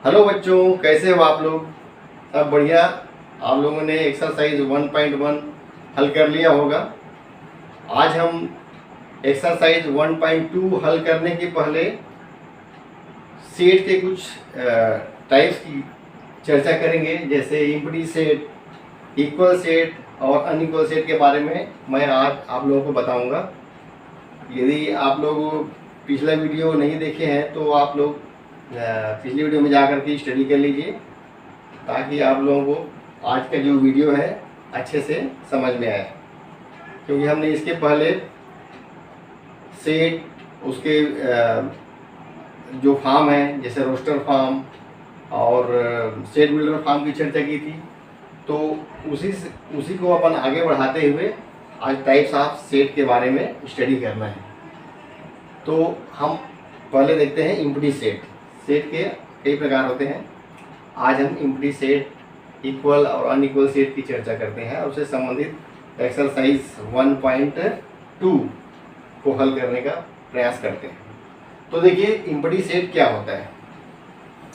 Hello बच्चों, कैसे हो आप लोग? सब बढ़िया। आप लोगों ने एक्सरसाइज 1.1 हल कर लिया होगा। आज हम एक्सरसाइज 1.2 हल करने के पहले सेट के कुछ टाइप्स की चर्चा करेंगे, जैसे इम्पटी सेट, इक्वल सेट और अनइक्वल सेट के बारे में मैं आज आप लोगों को बताऊंगा। यदि आप लोग पिछला वीडियो नहीं देखे हैं तो आप लोग पिछली वीडियो में जाकर के स्टडी कर लीजिए, ताकि आप लोगों को आज का जो वीडियो है अच्छे से समझ में आए। क्योंकि हमने इसके पहले सेट, उसके जो फॉर्म है जैसे रोस्टर फॉर्म और सेट बिल्डर फॉर्म की चर्चा की थी। तो उसी को अपन आगे बढ़ाते हुए आज टाइप्स ऑफ सेट के बारे में स्टडी करना है। तो हम पहले देखते हैं इम्पटी सेट। सेट के कई प्रकार होते हैं। आज हम इम्पटी सेट, इक्वल और अनइक्वल सेट की चर्चा करते हैं और उससे संबंधित एक्सरसाइज 1.2 को हल करने का प्रयास करते हैं। तो देखिए इम्पटी सेट क्या होता है।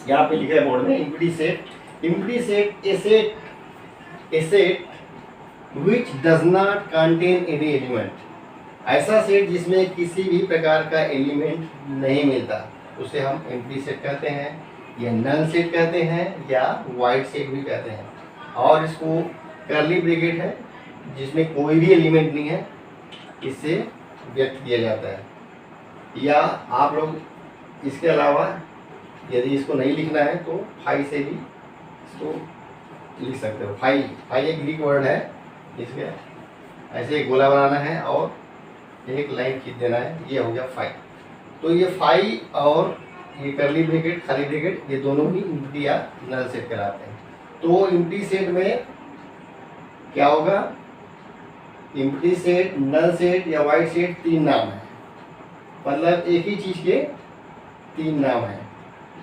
यहाँ पे लिखा है बोर्ड में empty set A set which does not contain any element. ऐसा सेट जिसमें किसी भी प्रकार का एलिमेंट नहीं मिलता उसे हम एम्प्टी सेट कहते हैं, या नल सेट कहते हैं, या वाइड सेट भी कहते हैं। और इसको कर्ली ब्रैकेट है जिसमें कोई भी एलिमेंट नहीं है, इससे व्यक्त किया जाता है। या आप लोग इसके अलावा यदि इसको नहीं लिखना है तो फाई से भी इसको लिख सकते हो। फाई एक ग्रीक वर्ड है। इसके ऐसे एक गोला बनाना है और एक लाइन खींच देना है, ये हो गया फाई। तो ये फाई और ये कर्ली ब्रैकेट, खाली ब्रैकेट, ये दोनों ही इम्पटी या नल सेट कहलाते हैं। तो इम्पटी सेट में क्या होगा? इम्पटी सेट, नल सेट या वाइड सेट तीन नाम है। मतलब एक ही चीज के तीन नाम है,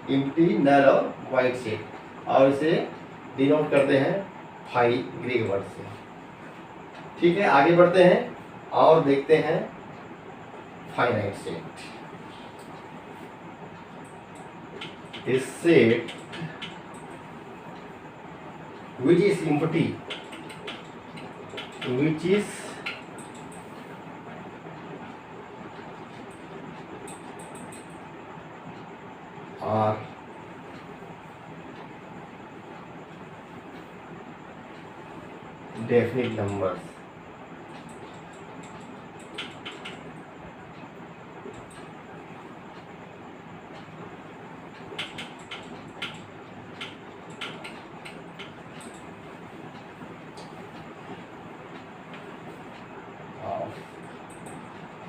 इम्पटी, नल और वाइड सेट। और इसे डिनोट करते हैं फाई ग्रीक वर्ड से। ठीक है, आगे बढ़ते हैं और देखते हैं फाइनाइट सेट। इस set which is empty, which is are definite numbers.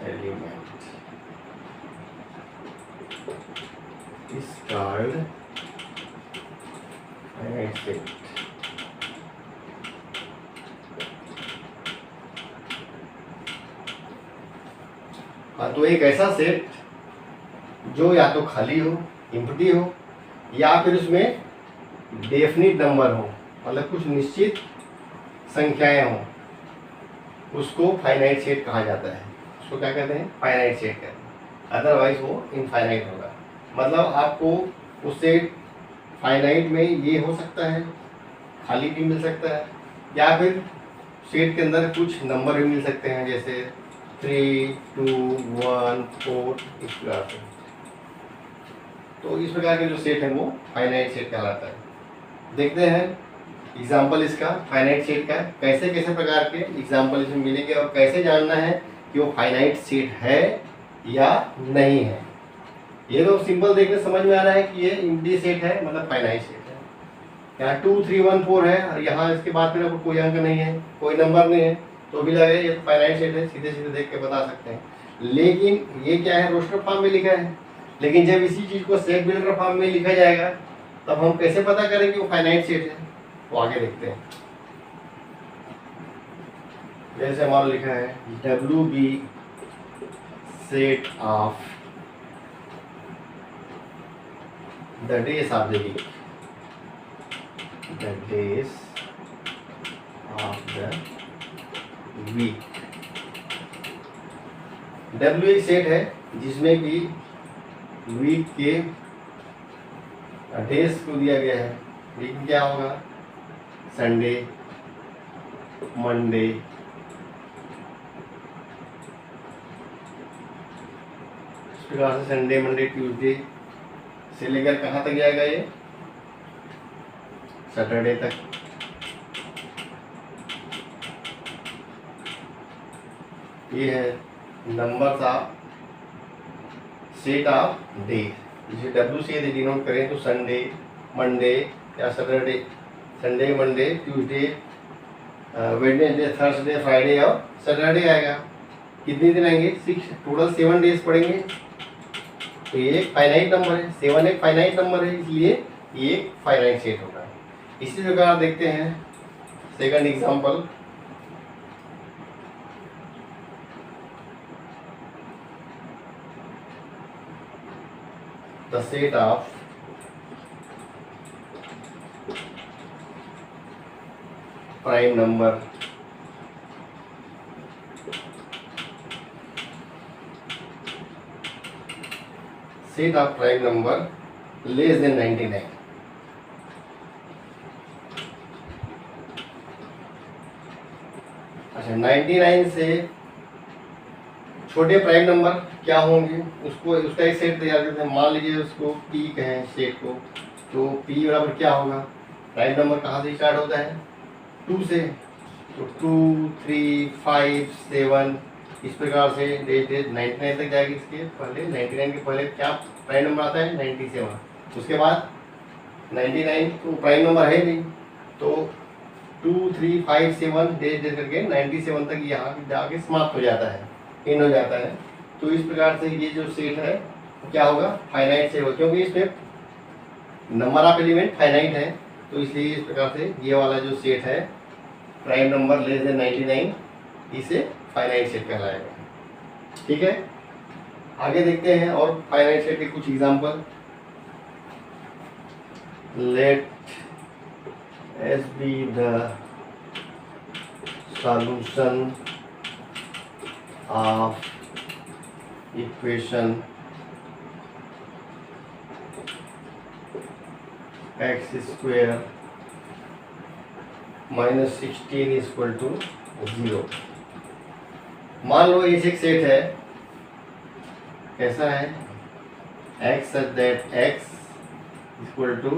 Element is called finite set. हाँ, तो एक ऐसा सेट जो या तो खाली हो, इम्पटी हो, या फिर उसमें डेफिनिट नंबर हो, मतलब कुछ निश्चित संख्याएं हो, उसको फाइनाइट सेट कहा जाता है। उसको क्या कहते हैं? फाइनाइट सेट कहते हैं। अदरवाइज वो इनफाइनाइट होगा। मतलब आपको उससे फाइनाइट में ये हो सकता है, खाली भी मिल सकता है, या फिर सेट के अंदर कुछ नंबर भी मिल सकते हैं, जैसे 3, 2, 1, 4 इस प्रकार से। तो इस प्रकार के जो सेट है वो फाइनाइट सेट कहलाता है। देखते हैं एग्जाम्पल इसका, फाइनाइट सेट का कैसे कैसे प्रकार के एग्जाम्पल इसमें मिलेंगे और कैसे जानना है कि वो फाइनाइट सेट है या नहीं है। ये तो सिंपल देखने समझ में आ रहा है कि ये इम्पटी सेट है, मतलब फाइनाइट सेट है। यहाँ 2, 3, 1, 4 है और यहाँ इसके बाद में कोई अंक नहीं है, कोई नंबर नहीं है, तो भी लगे ये फाइनाइट सेट है, सीधे सीधे देख के बता सकते हैं। लेकिन ये क्या है? रोस्टर फॉर्म में लिखा है। लेकिन जब इसी चीज को सेट बिल्डर फॉर्म में लिखा जाएगा तब हम कैसे पता करें कि वो फाइनाइट सेट है? तो आगे देखते हैं। जैसे हमारा लिखा है WB set of the days of the week, the days of the week. W एक सेट है जिसमें कि वीक के डेज को दिया गया है, वीक क्या होगा, संडे, मंडे, इस प्रकार से संडे, मंडे, ट्यूसडे से लेकर कहाँ तक जाएगा ये, सैटरडे तक। ये है numbers of set of day, जिसे डब्ल्यू से डिनोट करें तो संडे, मंडे या Saturday, Sunday, Monday, Tuesday, Wednesday, Thursday, Friday और सैटरडे आएगा। कितने दिन आएंगे, 6, टोटल 7 डेज पड़ेंगे। तो ये एक फाइनाइट नंबर है, 7 एक फाइनाइट नंबर है, इसलिए ये एक फाइनाइट सेट होगा। इसी प्रकार देखते हैं second example. The set of prime number set of prime number less than 99। अच्छा, 99 से छोटे प्राइम नंबर क्या होंगे, उसको उसका एक सेट तैयार करते हैं। मान लीजिए उसको P कहें सेट को, तो P बराबर क्या होगा, प्राइम नंबर कहाँ से स्टार्ट होता है, 2 से, तो 2, 3, 5, 7 इस प्रकार से डेज 99 तक जाएगी। इसके पहले 99 के पहले क्या प्राइम नंबर आता है, 97। उसके बाद 99 तो प्राइम नंबर है नहीं, तो 2, 3, 5, 7 डेज करके 97 तक यहाँ जाके समाप्त हो जाता है, इन हो जाता है। तो इस प्रकार से ये जो सेट है क्या होगा, फाइनाइट सेट होगा, क्योंकि इसमें नंबर ऑफ एलिमेंट फाइनाइट है। तो इसलिए इस प्रकार से ये वाला जो सेट है प्राइम नंबर लेस देन 99, इसे फाइनाइट सेट कहलाएगा। ठीक है, आगे देखते हैं और फाइनाइट सेट के कुछ example. Let S be the solution of equation x square minus 16 equal to 0। मान लो ये एक सेट है, कैसा है, x such that x equal to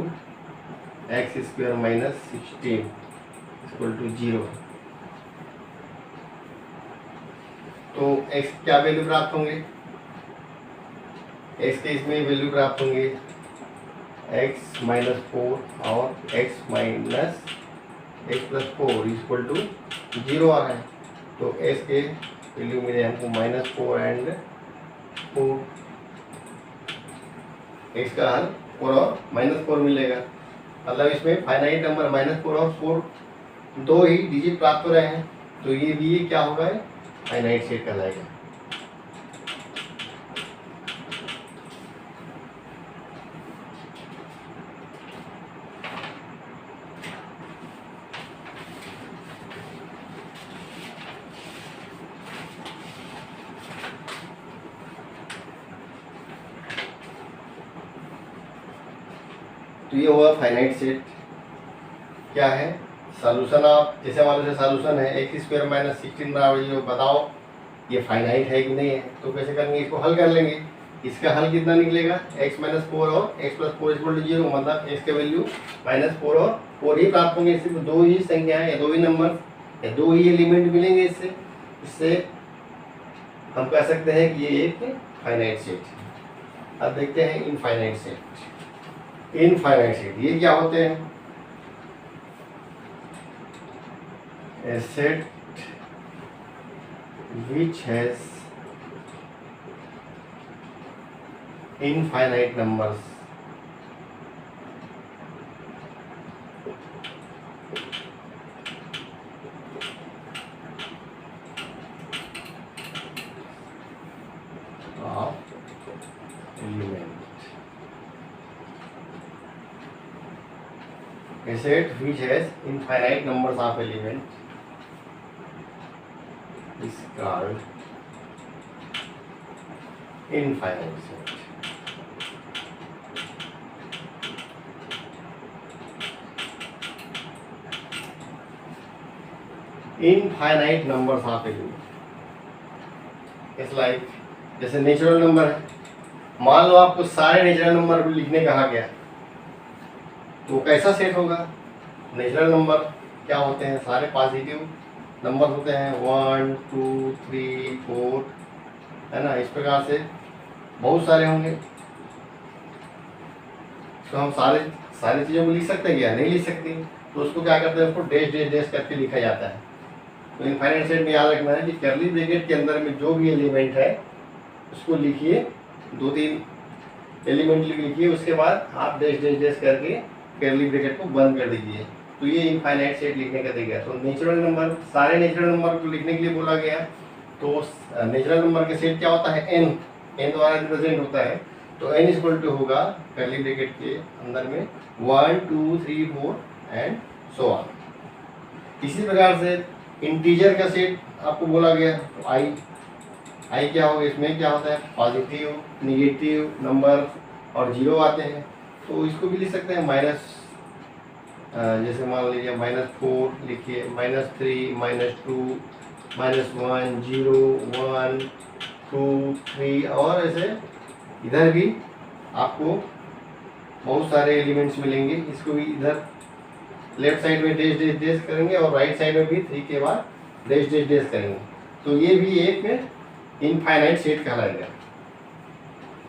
x square minus 16 equal to 0। तो x क्या वैल्यू प्राप्त होंगे, x के इसमें वैल्यू प्राप्त होंगे x माइनस 4 और x minus x plus 4 equal to 0 आ रहा है। तो x के वैल्यू मिले हमको -4 एंड 4, x का हल 4 और -4 मिलेगा। मतलब इसमें फाइनाइट नंबर -4 और 4 दो ही डिजिट प्राप्त हो रहे हैं, तो ये भी क्या होगा, फाइनाइट सेट कहलाएगा। तो ये हुआ फाइनाइट सेट। क्या है, सॉल्यूशन ऑफ, जैसे मान लो सॉल्यूशन है एक्स स्क्वायर माइनस 16 बराबर 0, बताओ ये फाइनाइट है कि नहीं है। तो कैसे करेंगे, इसको हल कर लेंगे। इसका हल कितना निकलेगा, x माइनस 4 और x प्लस 4 इक्वल टू 0, मतलब x के वैल्यू -4 और 4 ही प्राप्त होंगे। सिर्फ दो ही संख्या है या दो ही नंबर या दो ही एलिमेंट मिलेंगे इससे हम कह सकते हैं कि ये एक फाइनाइट सेट है। अब देखते हैं इनफाइनाइट सेट। इनफाइनाइट सेट ये क्या होते हैं, a set which has infinite numbers of element. A set which has infinite numbers of elements is called infinite set. Infinite numbers of element. It's like जैसे natural number है, मान लो आपको सारे natural number को लिखने कहा गया, तो कैसा सेट होगा? नेचुरल नंबर क्या होते हैं? सारे पॉजिटिव नंबर होते हैं, 1 2 3 4, है ना। इस प्रकार से बहुत सारे होंगे, तो हम सारी चीज़ों को लिख सकते हैं क्या? नहीं लिख सकते। तो उसको क्या करते हैं? उसको डैश डैश डैश करके लिखा जाता है। तो इनफाइनाइट सेट में याद रखना है कि कर्ली ब्रैकेट के अंदर में जो भी एलिमेंट है उसको लिखिए, 2-3 एलिमेंट लिखिए, उसके बाद आप डैश डैश डैश करके कर्ली ब्रैकेट को बंद कर दीजिए। तो ये इनफाइनाइट सेट लिखने का तरीका है। तो नेचुरल नंबर, सारे नेचुरल नंबर को लिखने के लिए बोला गया। तो नेचुरल नंबर के सेट क्या होता है? एन द्वारा रिप्रेजेंट होता है। तो n इक्वल टू होगा कर्ली ब्रैकेट के अंदर में 1 2 3 4 एंड सो ऑन। इसी प्रकार से इंटीजर का सेट आपको बोला गया, तो आई क्या होगा? इसमें क्या होता है? पॉजिटिव, निगेटिव नंबर और जीरो आते हैं। तो इसको भी लिख सकते हैं माइनस, जैसे मान लीजिए -4 लिखिए, -3 -2 -1 0 1 2 3, और ऐसे इधर भी आपको बहुत सारे एलिमेंट्स मिलेंगे। इसको भी इधर लेफ्ट साइड में डैश डैश डैश करेंगे और राइट साइड में भी 3 के बाद डैश डैश डैश करेंगे। तो ये भी एक इनफाइनाइट सेट कहलाएगा,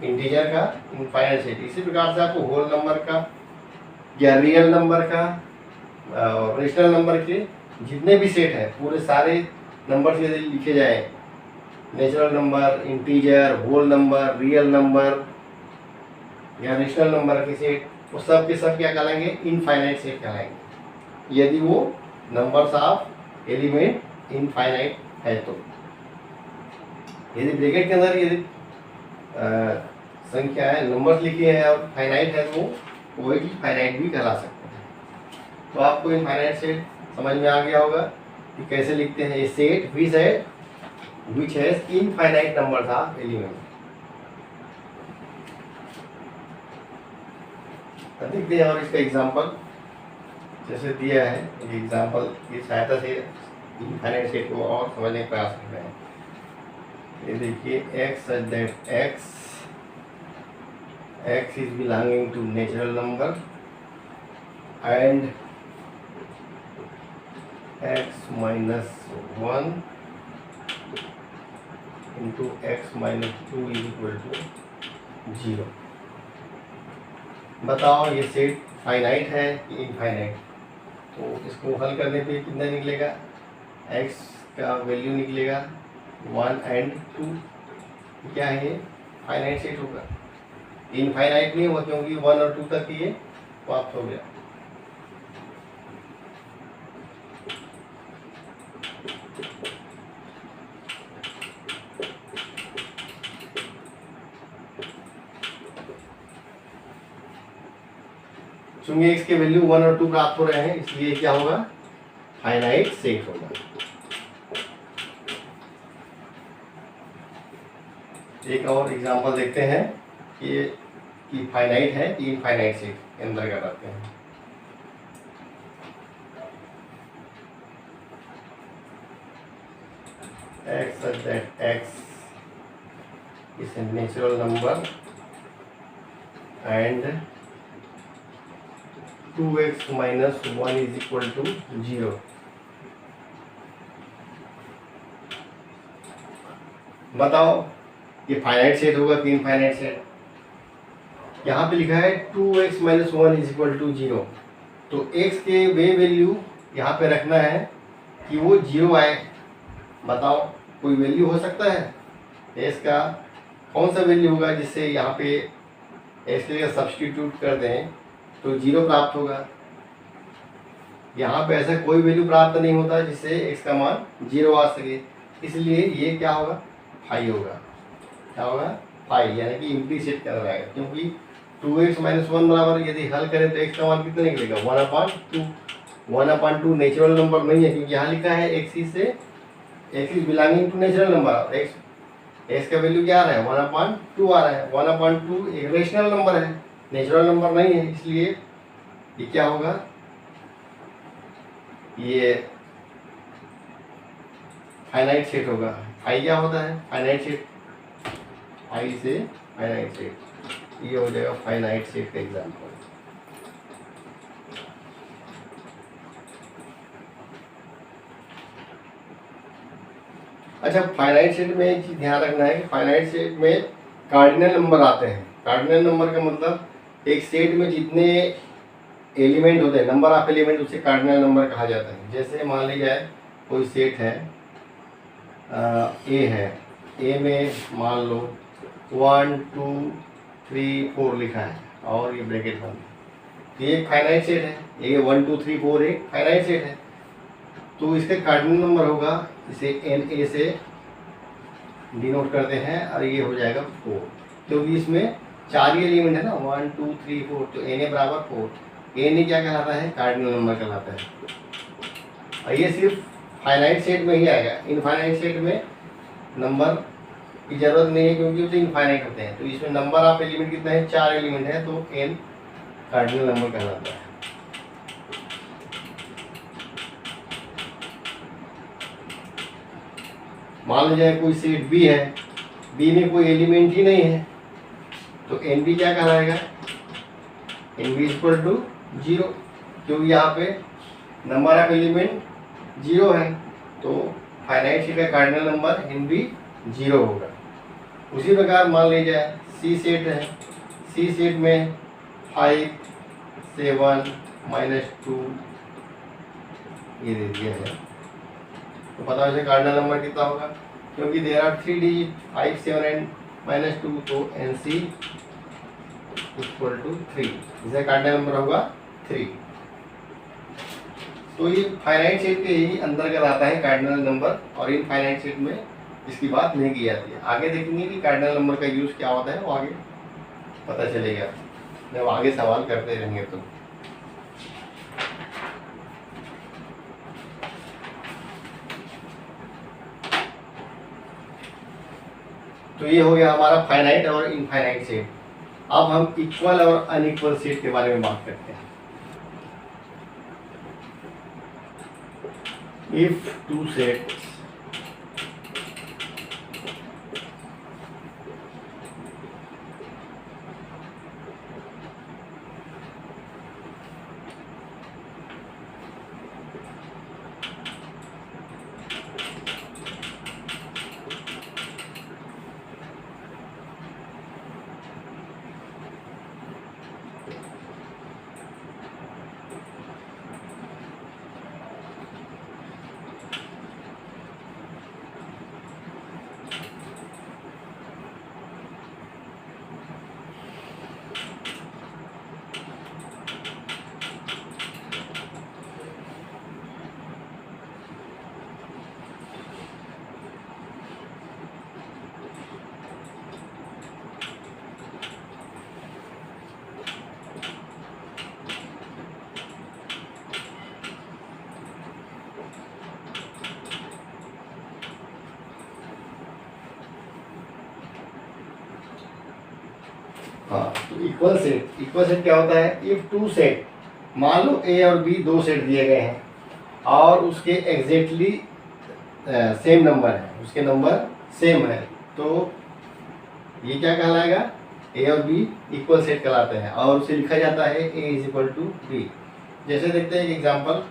इंटीजर का इनफाइनाइट सेट। इसी प्रकार से आपको होल नंबर का या रियल नंबर का और रेशनल नंबर के जितने भी सेट हैं, पूरे सारे नंबर यदि लिखे जाए, natural number, integer, whole number, real number या रेशनल नंबर के सेट, वो सब के सब क्या कहलाएंगे? इनफाइनाइट सेट कहलाएंगे, यदि वो नंबर्स ऑफ एलिमेंट इनफाइनाइट है। तो यदि ब्रैकेट के अंदर यदि संख्या है, नंबर्स लिखे हैं और फाइनाइट है, तो वो एक फाइनाइट भी कहला सकते हैं। तो आपको इनफाइनाइट सेट समझ में आ गया होगा कि कैसे लिखते हैं। ये set which has infinite numbers of element. देखते हैं और इसका एग्जांपल जैसे दिया है, ये एग्जांपल की सहायता से इनफाइनाइट सेट को और समझने का प्रयास कर रहे हैं। ये देखिए, x such that x is belonging to natural number and x minus 1 into x minus 2 is equal to 0। बताओ ये सेट फाइनाइट है कि इनफाइनाइट? तो इसको हल करने पे कितना निकलेगा? x का वैल्यू निकलेगा 1 एंड 2। क्या है? ये फाइनाइट सेट होगा, इनफाइनाइट नहीं होगा, क्योंकि 1 और 2 तक ये प्राप्त हो गया। चूंकि x के वैल्यू 1 और 2 प्राप्त हो रहे हैं, इसलिए क्या होगा? फाइनाइट सेट होगा। एक और एग्जांपल देखते हैं कि फाइनाइट है कि इनफाइनाइट सेट के अंदर क्या करते हैं। x such that x is a natural number and 2x minus 1 is equal to 0। बताओ ये फाइनाइट सेट होगा कि इनफाइनाइट सेट? यहाँ पे लिखा है 2x minus 1 is equal to 0। तो x के वे वैल्यू यहाँ पे रखना है कि वो 0 आए। बताओ कोई वैल्यू हो सकता है? x का कौन सा वैल्यू होगा जिससे यहाँ पे x के लिए सब्स्टिट्यूट कर दें तो 0 प्राप्त होगा? यहाँ पे ऐसा कोई वैल्यू प्राप्त नहीं होता जिससे x का मान 0 आ सके, इसलिए ये क्या होगा? फाई होगा। क्या होगा? फाई, यानी कि इम्प्लीसिट कर रहा है, क्योंकि 2x minus 1 बराबर यदि हल करें तो x का मान कितना निकलेगा? 1/2। 1/2 नेचुरल नंबर नहीं है, क्योंकि यहाँ लिखा है x is belonging to natural number. x का वैल्यू क्या आ रहा है? 1/2 आ रहा है। 1/2 एक रेशनल नंबर है, नेचुरल नंबर नहीं है, इसलिए ये क्या होगा? ये फाइनाइट सेट होगा। फाई क्या होता है? Finite set. फाई से फाइनाइट सेट, ये हो जाएगा फाइनाइट सेट का एग्जाम्पल। अच्छा, फाइनाइट सेट में एक चीज ध्यान रखना है कि फाइनाइट सेट में कार्डिनल नंबर आते हैं। कार्डिनल नंबर का मतलब एक सेट में जितने एलिमेंट होते हैं, नंबर ऑफ एलिमेंट, उसे कार्डिनल नंबर कहा जाता है। जैसे मान ली जाए कोई सेट है, ए है, ए में मान लो 1 2 3 4 लिखा है और ये ब्रैकेट बंद है, तो ये एक फाइनाइट सेट है। ये 1 2 3 4 एक फाइनाइट सेट है, तो इसका कार्डिनल नंबर होगा, इसे एन ए से डिनोट करते हैं और ये हो जाएगा 4, क्योंकि इसमें 4 ही एलिमेंट है ना, 1 2 3 4, तो एन ए बराबर 4। एन ए क्या कहलाता है? कार्डिनल नंबर कहलाता है। और ये सिर्फ फाइनाइट सेट में ही आएगा। इनफाइनाइट सेट में नंबर की जरूरत नहीं है, क्योंकि उसे इनफाइनाइट होते हैं। तो इसमें नंबर ऑफ एलिमेंट कितना है? 4 एलिमेंट है, तो एन कार्डिनल नंबर कहलाता है। मान लो जाए कोई सेट बी है, बी में कोई एलिमेंट ही नहीं है, तो एन बी क्या कहलाएगा? एन बी इक्वल टू 0, क्योंकि यहाँ पे नंबर ऑफ एलिमेंट 0 है, तो फाइनाइट सेट का कार्डिनल नंबर एन बी 0 होगा। उसी प्रकार मान लीजिए सी सेट है, सी सेट में 5 7 -2 ये दे दिया है, तो पता है कार्डिनल नंबर कितना होगा, क्योंकि देयर आर 3 डिजिट 5 7 एंड -2, तो एन सी इक्वल टू 3, इसका कार्डिनल नंबर होगा 3। तो ये फाइनाइट सेट के ही अंतर्गत आता है कार्डिनल नंबर, और इन फाइनाइट सेट में इसकी बात नहीं की जाती है। आगे देखेंगे कि कार्डिनल नंबर का यूज क्या होता है, वो आगे पता चलेगा जब आगे सवाल करते रहेंगे। तो ये हो गया हमारा फाइनाइट और इनफाइनाइट सेट। अब हम इक्वल और अनइक्वल सेट के बारे में बात करते हैं। इफ टू सेट्स हाँ, तो इक्वल सेट क्या होता है? इफ टू सेट, मान लो ए और बी 2 सेट दिए गए हैं और उसके एग्जैक्टली सेम नंबर है, उसके नंबर सेम है, तो ये क्या कहलाएगा? ए और बी इक्वल सेट कहलाते हैं, और उसे लिखा जाता है ए इज इक्वल टू बी। जैसे देखते हैं एक एग्जांपल,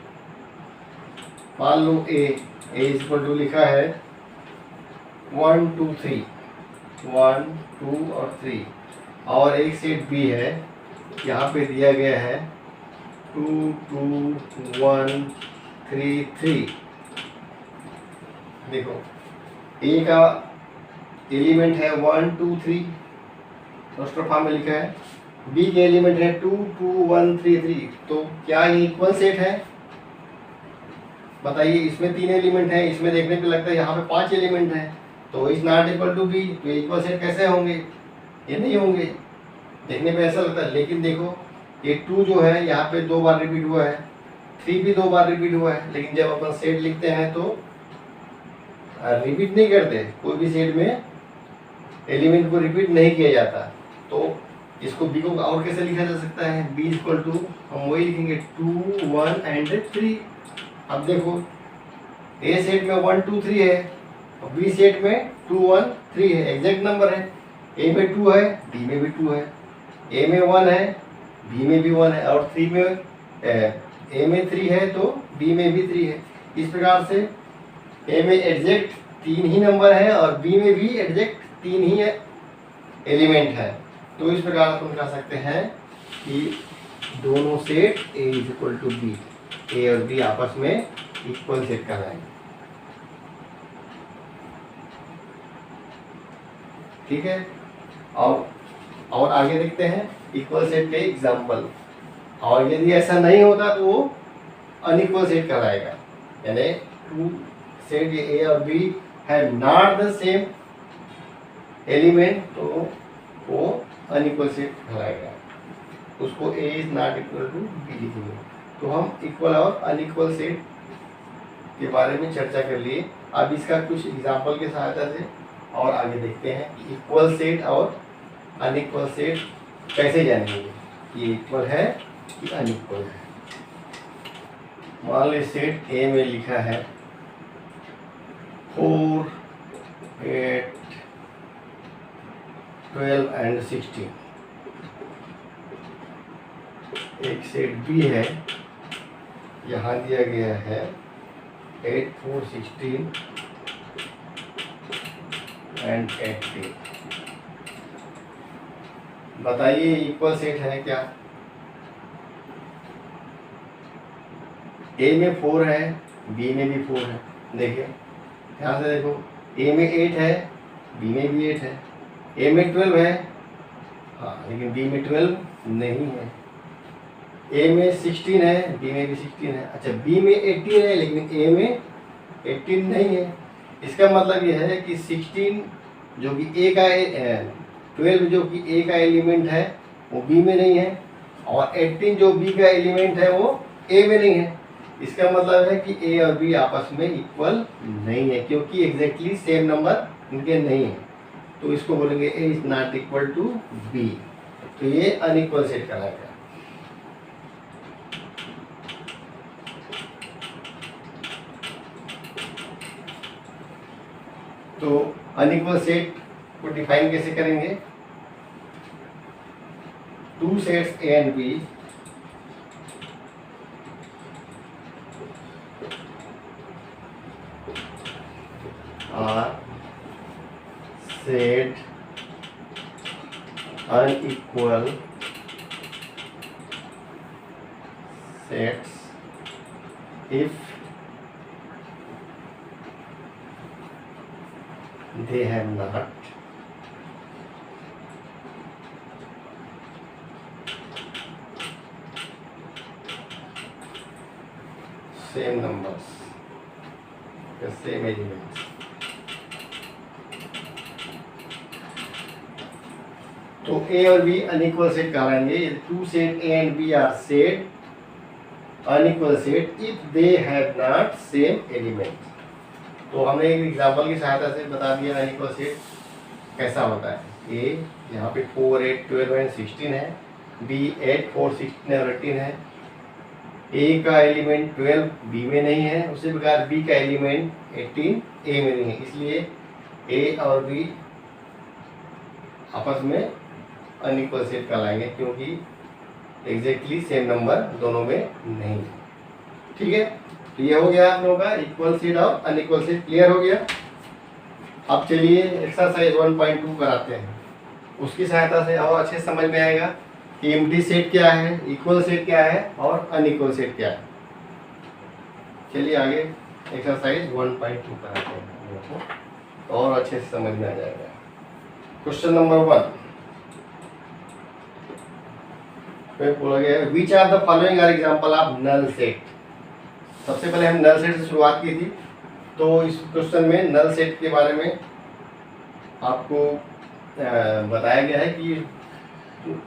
मान लो ए इज इक्वल टू लिखा है 1 2 3, 1 2 और 3, और एक सेट बी है, यहाँ पे दिया गया है 2 2 1 3 3। देखो ए का एलिमेंट है 1 2 3, रोस्टर फॉर्म में लिखा है, बी के एलिमेंट है 2 2 1 3 3, तो क्या ये इक्वल सेट है? बताइए, इसमें 3 एलिमेंट है, इसमें देखने पे लगता है यहाँ पे 5 एलिमेंट है, तो is not equal to B, तो इक्वल सेट कैसे होंगे? ये नहीं होंगे, देखने पे ऐसा लगता है। लेकिन देखो ये 2 जो है यहाँ पे 2 बार रिपीट हुआ है, 3 भी 2 बार रिपीट हुआ है, लेकिन जब अपन सेट लिखते हैं तो रिपीट नहीं करते, कोई भी सेट में एलिमेंट को रिपीट नहीं किया जाता। तो इसको बी को और कैसे लिखा जा सकता है? बी इक्वल टू, हम वही लिखेंगे 2 1 एंड 3। अब देखो ए सेट में 1 2 3 है और बी सेट में 2 1 3 है, एग्जैक्ट नंबर है। ए में 2 है, बी में भी 2 है, ए में 1 है, बी में भी 1 है और 3 में ए में 3 है तो बी में भी 3 है। इस प्रकार से ए में एग्जैक्ट 3 ही नंबर है और बी में भी एग्जैक्ट 3 ही एलिमेंट है। तो इस प्रकार तुम कह सकते हैं कि दोनों set A is equal to B, A और बी आपस में इक्वल सेट कहलाएंगे। ठीक है, और आगे देखते हैं इक्वल सेट के एग्जाम्पल। और यदि ऐसा नहीं होता तो वो अनइक्वल सेट कहलाएगा, यानी टू सेट ए और B have not the same element तो वो अनइक्वल सेट कहलाएगा, उसको A is not equal to B लिखेंगे। तो हम इक्वल और अनइक्वल सेट के बारे में चर्चा कर लिए। अब इसका कुछ एग्जाम्पल की सहायता से और आगे देखते हैं कि इक्वल सेट और अनइक्वल सेट कैसे जानेंगे, ये इक्वल है कि अनइक्वल है। मान लीजिए सेट ए में लिखा है 4 8 12 एंड 16। एक सेट बी है, यहाँ दिया गया है 8 4 16 एंड 18। बताइए इक्वल सेट है क्या? ए में 4 है, बी में भी 4 है। देखिए ध्यान से देखो, ए में 8 है, बी में भी 8 है, ए में 12 है, हाँ लेकिन बी में 12 नहीं है। ए में 16 है, बी में भी 16 है। अच्छा बी में 18 है लेकिन ए में 18 नहीं है। इसका मतलब यह है कि 16 जो कि ए का 12 जो कि ए का एलिमेंट है वो बी में नहीं है और 18 जो बी का एलिमेंट है वो ए में नहीं है। इसका मतलब है कि ए और बी आपस में इक्वल नहीं है क्योंकि एग्जैक्टली सेम नंबर इनके नहीं है। तो इसको बोलेंगे A is not equal to B, तो ये अनइक्वल सेट कहलाएगा। तो अनइक्वल सेट को डिफाइन कैसे करेंगे? Two sets A and B are set unequal sets if they have not same numbers, the same elements. तो ए और बी अनइक्वल सेट कहलाएंगे। Two set A and B are set unequal set if they have not same element. तो हमने एक example की सहायता से बता दिया अनइक्वल सेट कैसा होता है। ए यहाँ पे 4 8 12 एंड 16 है, बी 8 4 16 और 18 है। ए का एलिमेंट 12 बी में नहीं है, उसी प्रकार बी का एलिमेंट 18 ए में नहीं है, इसलिए ए और बी आपस में अनइक्वल सेट कहलाएंगे क्योंकि एग्जैक्टली सेम नंबर दोनों में नहीं है। ठीक है, तो ये हो गया आप लोगों का इक्वल सेट और अनइक्वल सेट क्लियर हो गया। अब चलिए एक्सरसाइज 1.2 कराते हैं, उसकी सहायता से और अच्छे समझ में आएगा कि एम्प्टी सेट क्या है, इक्वल सेट क्या है और अनइक्वल सेट क्या है। चलिए आगे एक्सरसाइज 1.2 कराते हैं और अच्छे से समझ में आ जाएगा। क्वेश्चन नंबर 1 पे बोला गया है which are the following are example of null set. सबसे पहले हम नल सेट से शुरुआत की थी, तो इस क्वेश्चन में नल सेट के बारे में आपको बताया गया है कि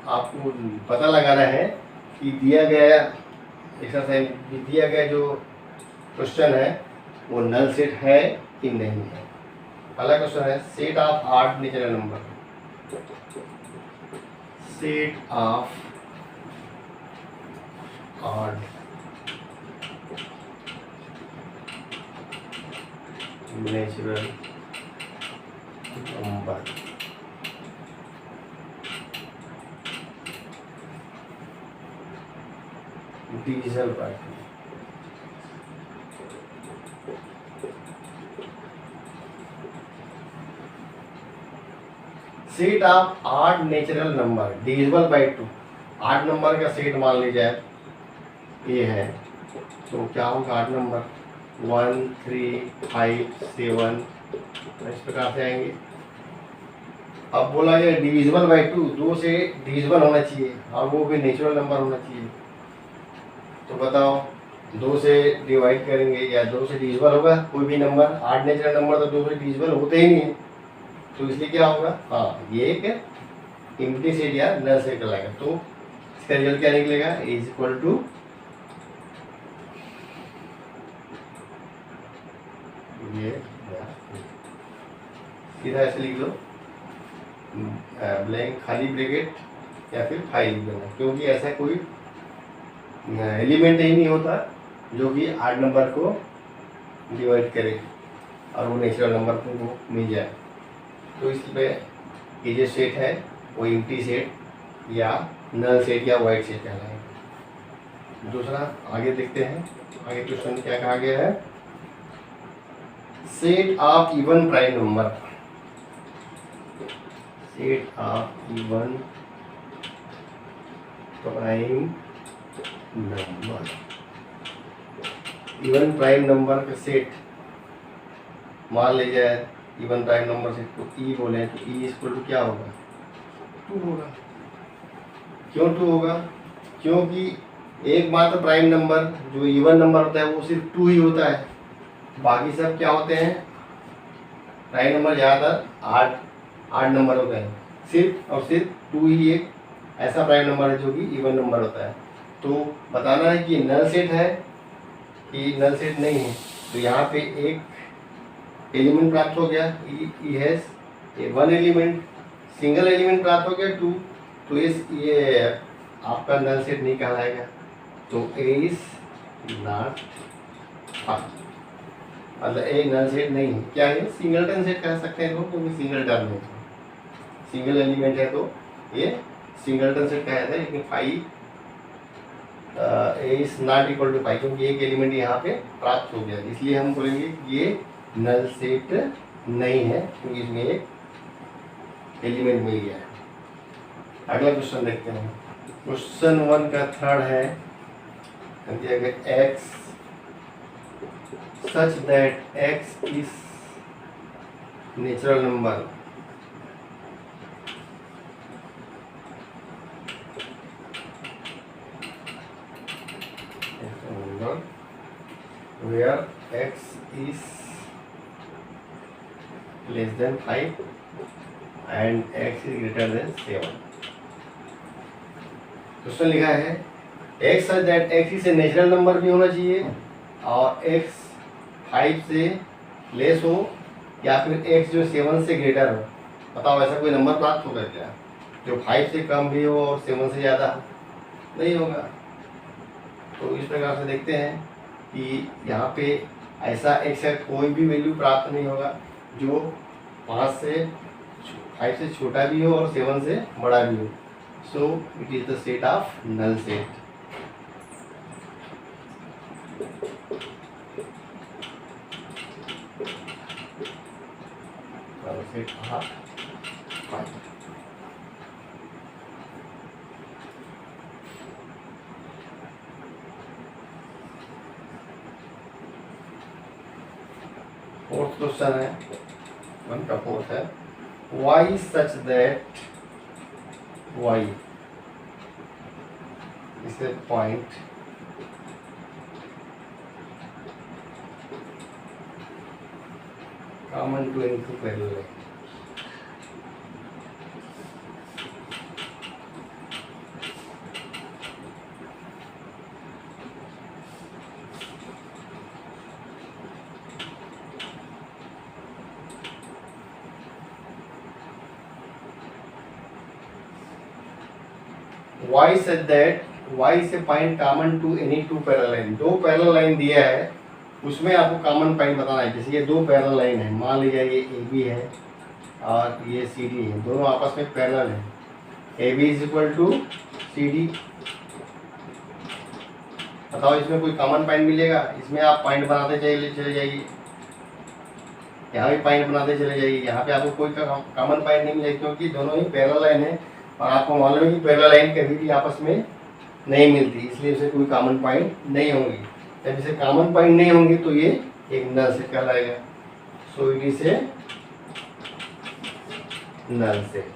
आपको पता लगाना है कि दिया गया एक्सरसाइज दिया गया जो क्वेश्चन है वो नल सेट है कि नहीं है। पहला क्वेश्चन है set of odd natural number, set of odd natural number. Division bye 2। Set of 8 natural number divisible by 2। 8 number का सेट मान लीजिए ये है, तो क्या होगा 8 नंबर 1 3 5 7 इस प्रकार से आएंगे। अब बोला गया डिविजिबल बाय 2, 2 से डिविजिबल होना चाहिए और वो भी नेचुरल नंबर होना चाहिए। तो बताओ 2 से डिवाइड करेंगे या 2 से डिविजिबल होगा कोई भी नंबर? 8 नेचुरल नंबर तो 2 से डिविजिबल होते ही नहीं है, तो इसलिए क्या होगा, हाँ ये एक एम्प्टी सेट या नल सेट कहलाएगा। तो इसका रिजल्ट क्या निकलेगा, इज इक्वल टू ये सीधा ऐसे लिख लो, ब्लैंक खाली ब्रैकेट या फिर फाइल लिख देना, क्योंकि ऐसा कोई एलिमेंट ही नहीं होता जो कि 8 नंबर को डिवाइड करे और वो नेचुरल नंबर को मिल जाए। तो इसलिए ये जो सेट है वो एम्प्टी सेट या नल सेट या वाइड सेट कहलाएगा। दूसरा आगे देखते हैं, आगे क्वेश्चन क्या कहा गया है। Set of even prime number, set of even prime number, even prime number का सेट मान लीजिए इवन प्राइम नंबर सेट को ई बोले तो ई इक्वल टू क्या होगा, 2 होगा। क्यों 2 होगा, क्योंकि एकमात्र प्राइम नंबर जो इवन नंबर होता है वो सिर्फ 2 ही होता है, बाकी सब क्या होते हैं, प्राइम नंबर ज़्यादातर 8 नंबर होते हैं, सिर्फ और सिर्फ 2 ही एक ऐसा प्राइम नंबर है जो कि इवन नंबर होता है। तो बताना है कि नल सेट है कि नल सेट नहीं है। तो यहाँ पे एक एलिमेंट प्राप्त हो गया, ई हैज 1 एलिमेंट, सिंगल एलिमेंट प्राप्त हो गया 2, तो ये आपका नल सेट नहीं कहलाएगा। तो ए इज नॉट, मतलब ए नल सेट नहीं है। क्या है, सिंगलटन सेट कह सकते हैं लोग, क्योंकि सिंगल टर्म है, सिंगल एलिमेंट है तो ये सिंगलटन सेट कहा जाता है। लेकिन 5 ए इज नॉट इक्वल टू 5, क्योंकि एक एलिमेंट यहाँ पे प्राप्त हो गया, इसलिए हम बोलेंगे कि ये नल सेट नहीं है, क्योंकि इसमें एक एलिमेंट मिल गया है। अगला क्वेश्चन देखते हैं। क्वेश्चन 1 का थर्ड है, दिया गया x such that x is natural number where x is less than 5 and x is greater than 7। Question लिखा है x such that x इसे नेचुरल नंबर भी होना चाहिए और x 5 से लेस हो या फिर x जो 7 से ग्रेटर हो। बताओ ऐसा कोई नंबर प्राप्त होगा क्या जो 5 से कम भी हो और 7 से ज़्यादा हो? नहीं होगा। तो इस प्रकार से देखते हैं कि यहाँ पे ऐसा x का कोई भी वैल्यू प्राप्त नहीं होगा जो 5 से छोटा भी हो और 7 से बड़ा भी हो। So it is the set of null set. Set of 5। Fourth question है, 1 का फोर्थ है, y such that y is a point common to any two parallel lines। y such that y से point common to any 2 parallel line, 2 parallel line दिया है उसमें आपको common point बताना है। जैसे ये दो पैरेलल लाइन है, मान लीजिए ये ए बी है और ये सी डी है, दोनों आपस में पैरेलल है। A B is equal to C D. बताओ इसमें कोई कॉमन पॉइंट मिलेगा? इसमें आप पॉइंट बनाते चले जाइए, यहाँ भी पॉइंट बनाते चले जाइए, यहाँ पे आपको कोई कॉमन पॉइंट नहीं मिलेगा, क्योंकि दोनों ही पैरेलल लाइन है और आपको मालूम है कि पैरेलल लाइन कभी भी आपस में नहीं मिलती, इसलिए इसे कोई कॉमन पॉइंट नहीं होंगी। जब इसे कॉमन पॉइंट नहीं होंगी तो ये एक नल सेट कहलाएगा। So it is a null set.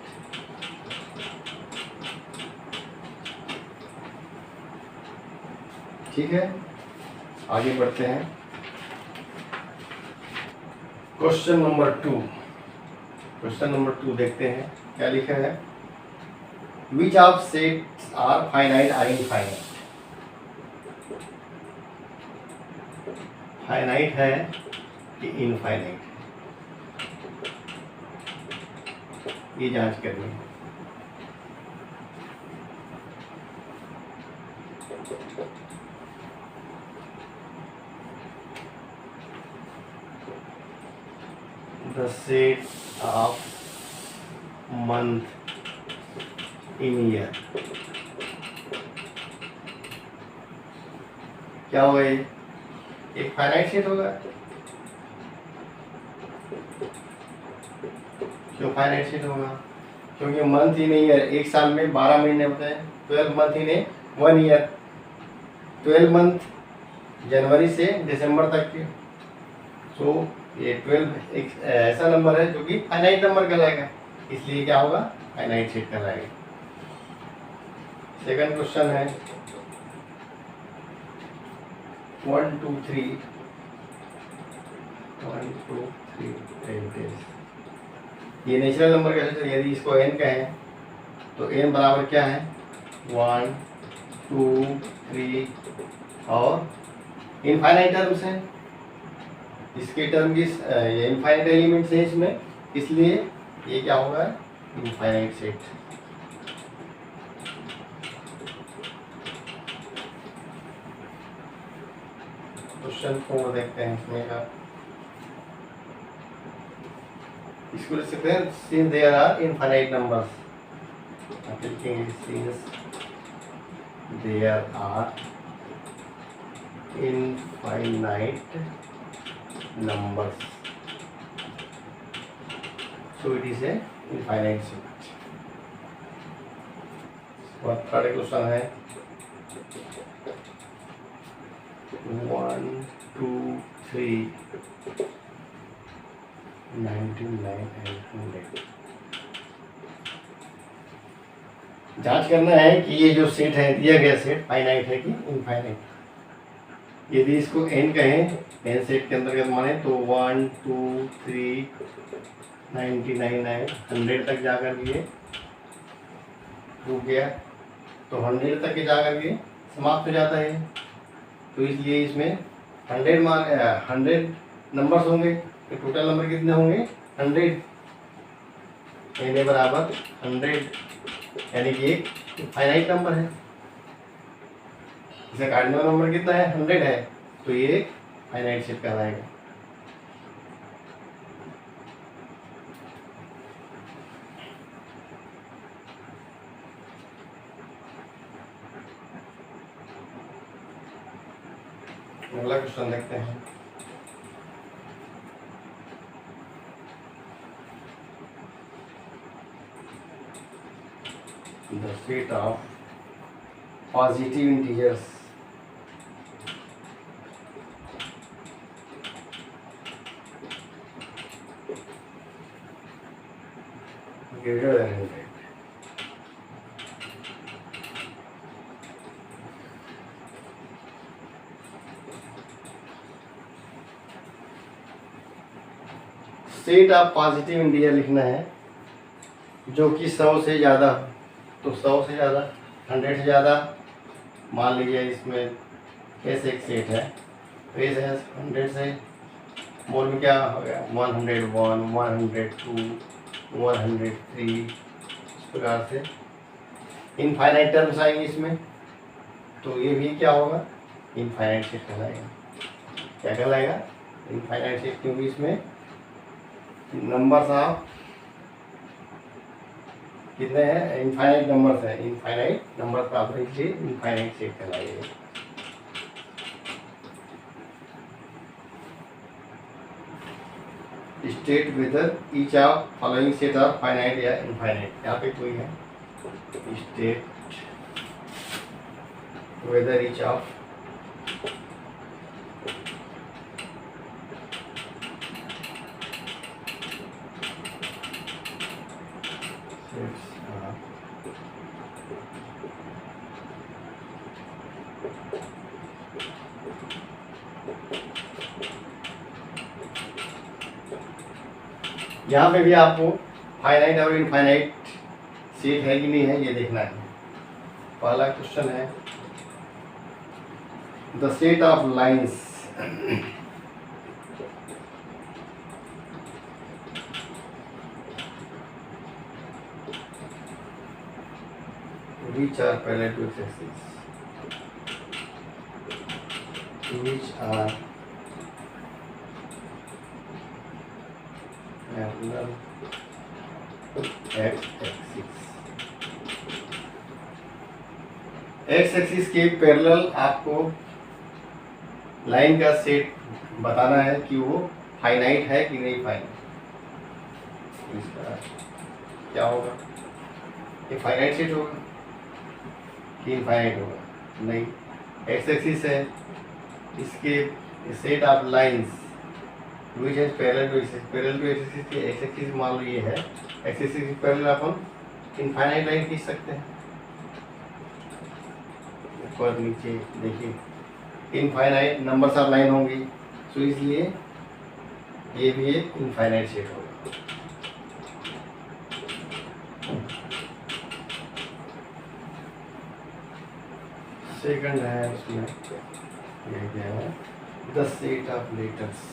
ठीक है, आगे बढ़ते हैं। Question number 2। क्वेश्चन नंबर 2 देखते हैं क्या लिखा है। Which of sets are finite or infinite? Finite है कि इनफाइनाइट, ये जांच करनी है। The set of month in year क्या होगा? ये एक फाइनाइट सेट होगा। क्यों फाइनाइट सेट होगा? क्योंकि मंथ इन ईयर, एक साल में 12 महीने होते हैं। 12 मंथ इन 1 ईयर। 12 मंथ जनवरी से दिसंबर तक के। सो ये 12 एक ऐसा नंबर है जो कि फाइनाइट नंबर कहलाएगा, इसलिए क्या होगा? फाइनाइट सेट कहलाएगा। सेकंड क्वेश्चन है 1 2 3 1 2 3 10। ये नेचुरल नंबर कैसे चले? यदि इसको n कहें तो n बराबर क्या है? 1 2 3 और इनफाइनाइट टर्म्स हैं, इसके टर्म की इनफाइनाइट एलिमेंट्स हैं इसमें, इसलिए ये क्या होगा? Infinite set. क्वेश्चन 4 देखते हैं इसमें का। इसको लिख सकते हैं since there are infinite numbers, आप लिखेंगे since there are infinite numbers, so it is a infinite set. और थर्ड क्वेश्चन है 1 2 3 99 and 100। जांच करना है कि ये जो सेट है, दिया गया सेट फाइनाइट है कि इनफाइनाइट। यदि इसको n कहें, n सेट के अंतर्गत माने तो 1 2 3 99 100 तक जाकर के रुक गया, तो 100 तक के जाकर के समाप्त हो जाता है। तो इसलिए इसमें 100 नंबर्स होंगे, तो टोटल नंबर कितने होंगे? 100। n बराबर 100, यानी कि एक फाइनाइट नंबर है। इसका कार्डिनल नंबर कितना है? 100 है, तो ये एक फाइनाइट सेट कहलाएगा। अगला क्वेश्चन देखते हैं। The set of positive integers greater than 100। Set of positive integer लिखना है जो कि 100 से ज़्यादा, तो 100 से ज़्यादा, 100 से ज़्यादा। मान लीजिए इसमें ऐसे एक सेट है, तो ऐसे 100 से मोल में क्या हो गया? 101 102 103, इस प्रकार से इनफाइनाइट टर्म्स आएंगे इसमें, तो ये भी क्या होगा? इनफाइनाइट सेट कहलाएगा। क्या कहलाएगा, इनफाइनाइट सेट, क्योंकि इसमें नंबर्स ऑफ कितने हैं, इनफाइनाइट नंबर्स है, इनफाइनाइट नंबर प्राप्त है, इसलिए इनफाइनाइट सेट कहलाएगा। State whether each of following set of finite या इनफाइनाइट, यहाँ पे कोई है, स्टेट वेदर ईच ऑफ यहाँ पे भी आपको फाइनाइट और इनफाइनाइट सेट है कि नहीं है ये देखना है। पहला क्वेश्चन है the set of lines which are parallel to x-axis, which are parallel x axis के पैरेलल आपको लाइन का सेट बताना है कि वो फाइनाइट है कि नहीं फाइनाइट। इसका क्या होगा, ये फाइनाइट सेट होगा कि इनफाइनाइट होगा, नहीं, एक्स एक्सिस है, इसके सेट ऑफ लाइंस विच है parallel to axis, parallel to axis के एक्स एक्सिस मान लो ये है, एक्स एक्सिस के पैरेलल अपन इनफाइनाइट लाइन खींच सकते हैं। ऊपर नीचे देखिए इनफाइनाइट नंबर्स ऑफ लाइन होंगी, तो इसलिए ये भी एक इनफाइनाइट सेट होगा। सेकंड है इसमें ये क्या है, the set of letters,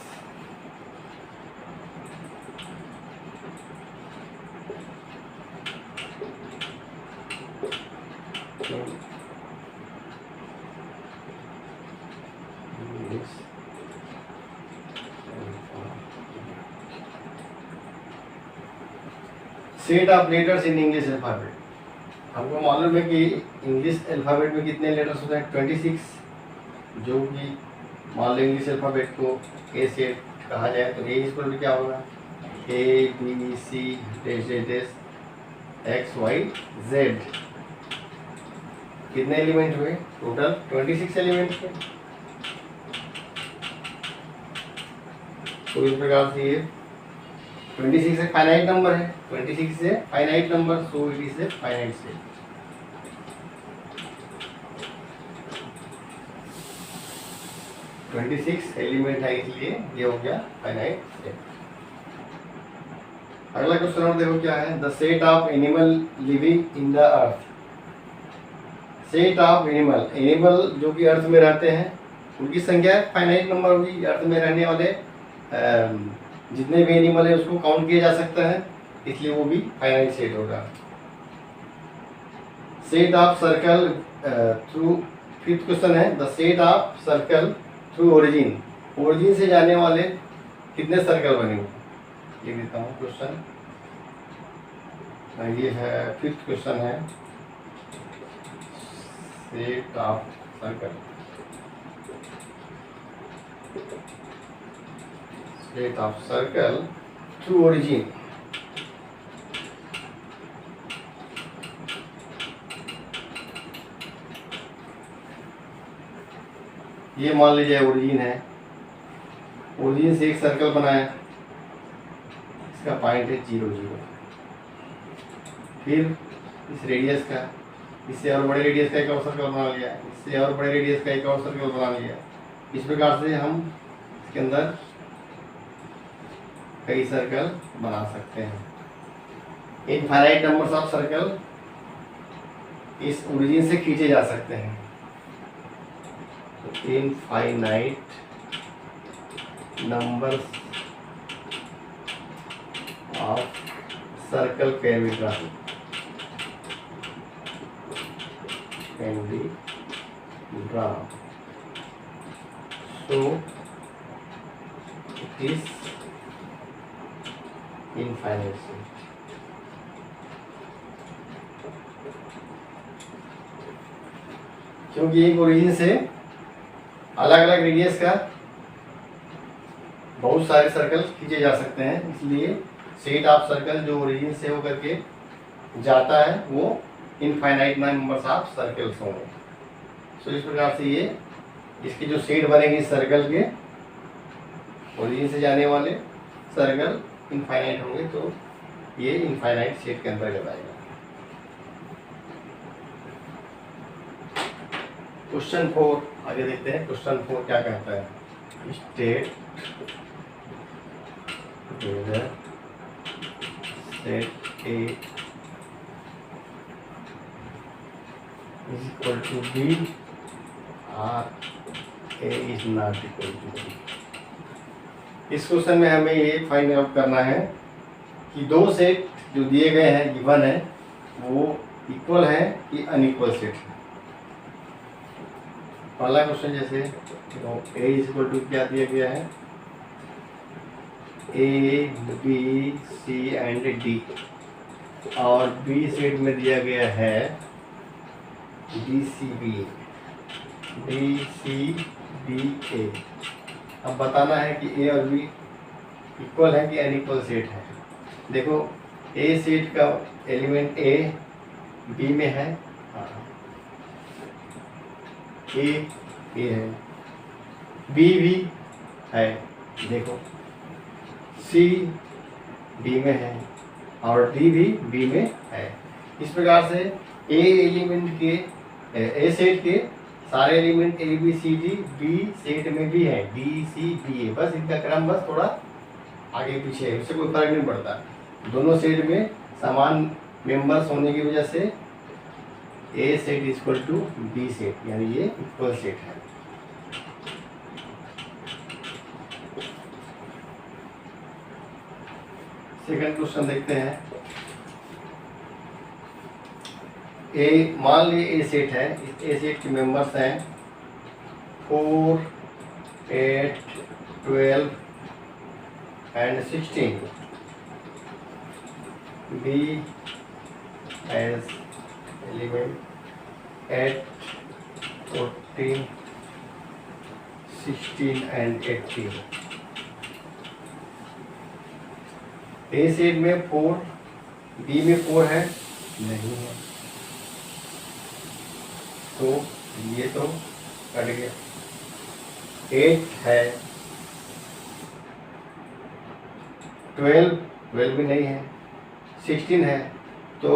set of letters in English alphabet. हमको मालूम है कि इंग्लिश अल्फाबेट में कितने लेटर्स होते हैं, 26, जो कि मान लो इंग्लिश अल्फाबेट को ए सेट कहा जाए तो ए इक्वल टू क्या होगा, A B C dash dash dash X Y Z. कितने एलिमेंट हुए टोटल, 26 एलिमेंट थे। तो इस प्रकार से ये 26 एक फाइनाइट नंबर है, 26 से finite number, so it is a finite set. Twenty six element है इसलिए ये हो गया फाइनाइट सेट। अगला क्वेश्चन और देखो क्या है, the set of animal living in the earth. Set of animal, animal जो कि अर्थ में रहते हैं उनकी संख्या फाइनाइट नंबर होगी। अर्थ में रहने वाले जितने भी एनिमल है उसको काउंट किया जा सकता है, इसलिए वो भी फाइनाइट सेट होगा। Set of circle through, fifth question है the set of circle through origin. Origin से जाने वाले कितने सर्कल बने हुए, ये देता हूँ क्वेश्चन। ये है फिफ्थ क्वेश्चन है, set of circle, set of circle through origin. ये मान लीजिए ओरिजिन है, ओरिजिन से एक सर्कल बनाया, इसका पॉइंट है 0 0। फिर इस रेडियस का, इससे और बड़े रेडियस का एक और सर्कल बना लिया, इससे और बड़े रेडियस का एक और सर्कल बना लिया। इस प्रकार से हम इसके अंदर कई सर्कल बना सकते हैं। इनफाइनाइट नंबर्स ऑफ सर्कल इस ओरिजिन से खींचे जा सकते हैं। Infinite numbers of circle can be drawn, can be drawn. So is infinite set. क्योंकि एक ओरिजिन से अलग अलग रेडियस का बहुत सारे सर्कल खींचे जा सकते हैं, इसलिए सेट ऑफ सर्कल जो ओरिजिन से होकर के जाता है वो इनफाइनाइट नंबर्स ऑफ सर्कल्स होंगे। सो इस प्रकार से ये इसके जो सेट बनेंगे सर्कल के ओरिजिन से जाने वाले सर्कल इनफाइनाइट होंगे, तो ये इनफाइनाइट सेट के अंतर्गत आएगा। क्वेश्चन 4 आगे देखते हैं। क्वेश्चन 4 क्या कहता है? State set A is equal to B और A is not equal to B. इस क्वेश्चन में हमें ये फाइंड आउट करना है कि दो सेट जो दिए गए हैं गिवन है वो इक्वल है कि अनइक्वल सेट है। पहला क्वेश्चन जैसे ए इज इक्वल टू क्या दिया गया है? A B C and D, और बी सेट में दिया गया है डी सी बी ए। अब बताना है कि ए और बी इक्वल है कि अनइक्वल सेट है। देखो ए सेट का एलिमेंट ए बी में है, ए है, बी भी है, देखो सी डी में है और डी भी बी में है। इस प्रकार से ए एलिमेंट के ए सेट के सारे element A B C D B set में भी है, डी सी बी ए। बस इनका क्रम बस थोड़ा आगे पीछे है, उससे कोई फर्क नहीं पड़ता। दोनों सेट में समान मेंबर्स होने की वजह से A set is equal to B set, यानी ये इक्वल सेट है। सेकंड क्वेश्चन देखते हैं। ए मान ली ए सेट है, इस ए सेट के मेंबर्स हैं 4, 8, 12 and 16। B has element 8, 14, 16 and 18। A set में 4, बी में 4 है नहीं है, तो ये तो कट गया। 8 है, 12 भी नहीं है, 16 है, तो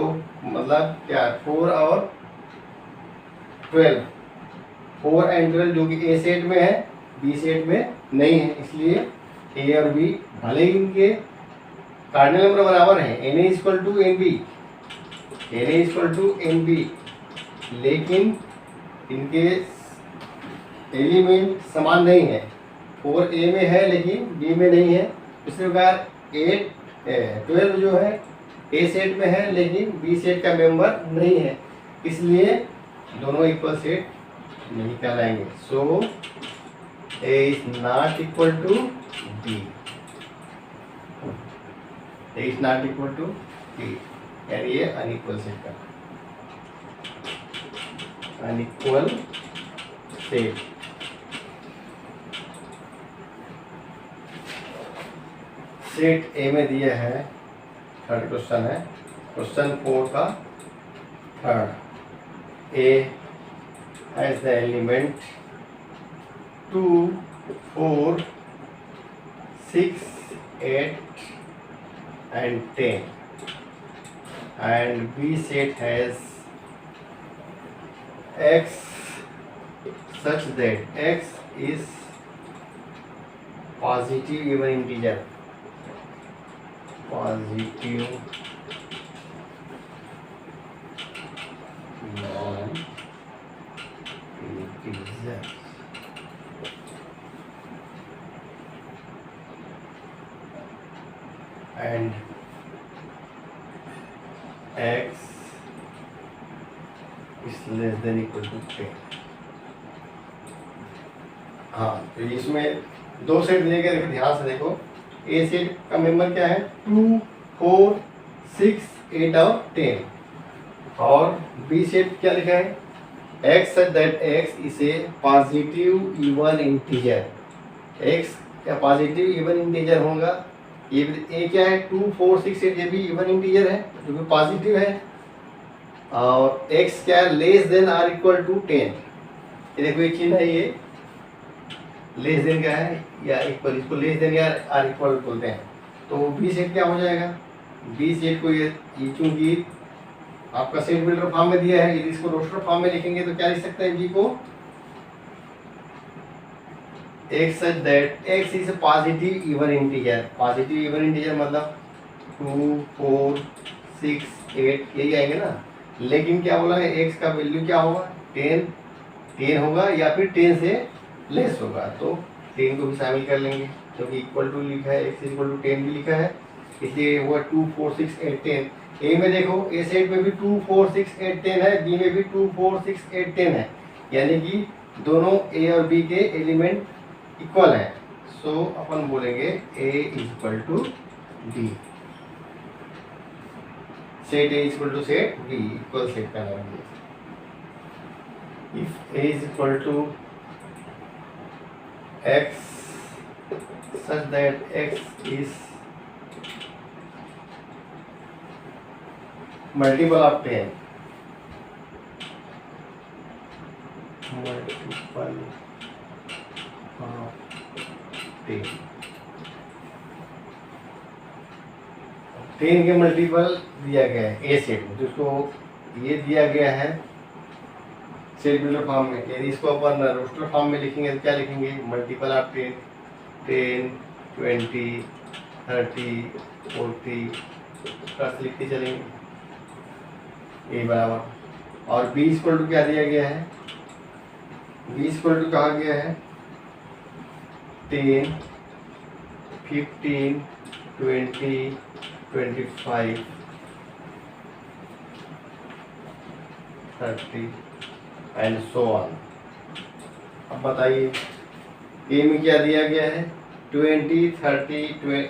मतलब क्या 4 और 12, 4 एंड 12 जो कि ए सेट में है बी सेट में नहीं है, इसलिए ए और बी भले ही इनके कार्डिनल नंबर बराबर है, n A equal to n B, n A equal to n B, लेकिन इनके एलिमेंट समान नहीं है। 4 ए में है लेकिन बी में नहीं है। इस प्रकार 12 जो है ए सेट में है लेकिन बी सेट का मेंबर नहीं है, इसलिए दोनों इक्वल सेट नहीं कहलाएंगे। So A is not equal to B, A is not equal to B, यानी ये अनइक्वल सेट का अनइक्वल सेट। सेट ए में दिया है, थर्ड क्वेश्चन है, क्वेश्चन 4 का third. A has the element 2, 4, 6, 8 and 10, and B set has x such that x is positive even integer, positive non-integer, and x is less than equal to 10। हाँ, तो इसमें दो set दिए गए, ध्यान से देखो। ए सेट का मेंबर क्या है, 2, 4, 6, 8 और 10। और बी सेट क्या लिखा है, x such that x is a positive even integer। x क्या पॉजिटिव इवन इंटीजर होगा। ये क्या है, 2, 4, 6, 8, ये भी इवन इंटीजर है जो कि पॉजिटिव है। और x क्या है, less than or equal to 10। ये देखो ये चिन्ह है, ये लेस देन क्या है या इक्वल, इसको लेस देन या आर इक्वल बोलते हैं। तो बी सेट क्या हो जाएगा, बी सेट को ये चूंकि आपका सेट बिल्डर फॉर्म में दिया है, यदि इसको रोस्टर फॉर्म में लिखेंगे तो क्या लिख सकते हैं, बी को x such that x is a positive even integer। Positive even integer मतलब 2, 4, 6, 8 यही आएंगे ना। लेकिन क्या बोला है, x का वैल्यू क्या होगा, 10 होगा या फिर 10 से लेस होगा। तो 10 को भी शामिल कर लेंगे क्योंकि इक्वल टू लिखा है, x इक्वल टू 10 भी लिखा है, इसलिए हुआ 2, 4, 6, 8, 10। ए में देखो, ए सेट में भी 2, 4, 6, 8, 10 है, बी में भी 2, 4, 6, 8, 10 है, यानी कि दोनों ए और बी के एलिमेंट इक्वल है। सो अपन बोलेंगे A equal to B, set A equal to set B, equal set का नाम है। If A is equal to x such that x is multiple of 10, multiple of 10, 10 के मल्टीपल दिया गया है ए सेट में, जिसको ये दिया गया है सेट बिल्डर फॉर्म में। यदि इसको अपन रोस्टर फॉर्म में लिखेंगे तो क्या लिखेंगे, मल्टीपल ऑफ 10, 10, 20, 30, 40 प्लस लिखते चलेंगे ए बराबर। और बी इक्वल टू क्या दिया गया है, बी इक्वल टू कहा गया है 10, 15, 20, 25, 30 एंड सो ऑन। अब बताइए ए में क्या दिया गया है, 20, 30, 10,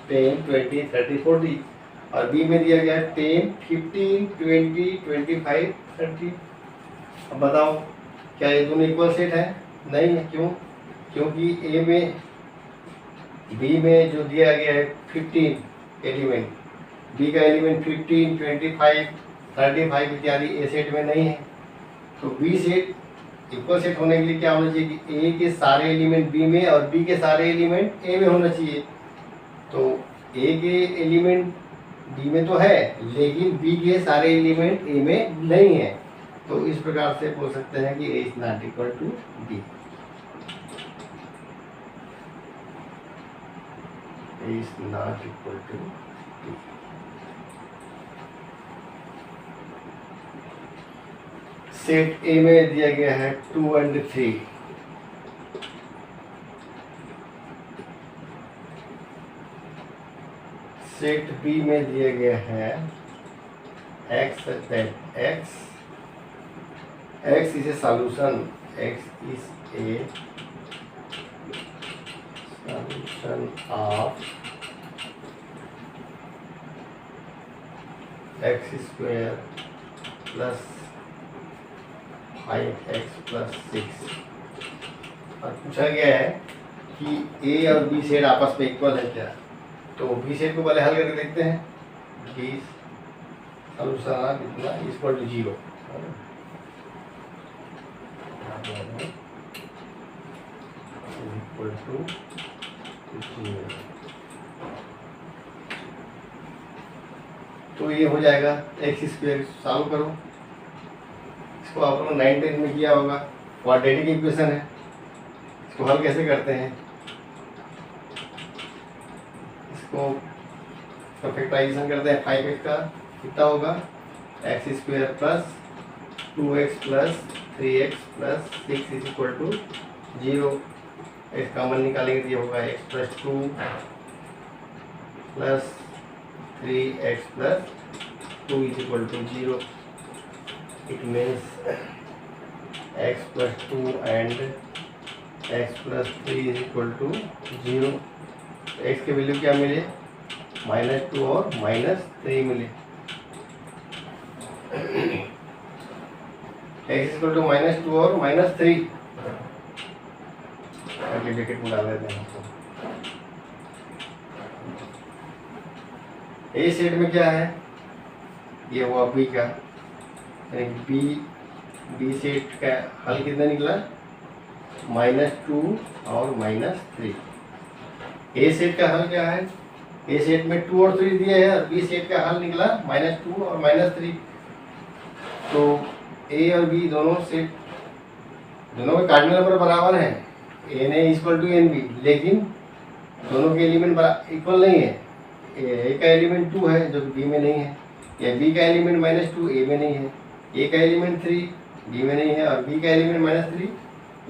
20, 30, 40। और बी में दिया गया है 10, 15, 20, 25, 30। अब बताओ क्या ये दोनों इक्वल सेट है, नहीं है। क्यों, क्योंकि ए में बी में जो दिया गया है 15 एलिमेंट, बी का एलिमेंट 15, 25, 35 इत्यादि ए सेट में नहीं है। तो बी सेट इक्वल सेट होने के लिए क्या होना चाहिए कि ए के सारे एलिमेंट बी में और बी के सारे एलिमेंट ए में होना चाहिए। तो ए के एलिमेंट बी में तो है लेकिन बी के सारे एलिमेंट ए में नहीं है। तो इस प्रकार से बोल सकते हैं कि A is not equal to B, A is not equal to B. Set A में दिया गया है 2 and 3, सेट बी में दिया गया है x is a solution, x is a solution of x square plus 5x plus 6। और पूछा गया है कि ए और बी सेट आपस में इक्वल है क्या। तो बी सेट को पहले हल करके देखते हैं। बी सॉल्यूशन कितना इक्वल टू 0, इक्वल टू 0। तो ये हो जाएगा एक्स स्क्वायर। सॉल्व करो इसको, आप लोगों ने 9, 10 में किया होगा, क्वाड्रेटिक इक्वेशन है। इसको हल कैसे करते हैं, इसको परफेक्टाइजेशन करते हैं। 5x का कितना होगा, x square plus 2x plus 3x plus 6 is equal to 0। X common निकालेंगे तो ये होगा x plus 2 plus 3x plus 2 is equal to 0। It means x plus 2 and x plus 3 is equal to 0। X की value क्या मिले, -2 और -3 मिले। X equal to -2 और -3 आगे ब्रैकेट में डाल देते हैं। ए सेट में क्या है, ये हुआ बी का, यानी बी सेट का हल कितना निकला, -2 और -3। ए सेट का हल क्या है, ए सेट में 2 और 3 दिए हैं और बी सेट का हल निकला -2 और -3। तो ए और बी दोनों सेट, दोनों के कार्डिनल नंबर बराबर हैं, n A equal to n B, लेकिन दोनों के एलिमेंट इक्वल नहीं है। ए का एलिमेंट 2 है जो कि बी में नहीं है, या बी का एलिमेंट -2 ए में नहीं है, ए का एलिमेंट 3 बी में नहीं है और बी का एलिमेंट -3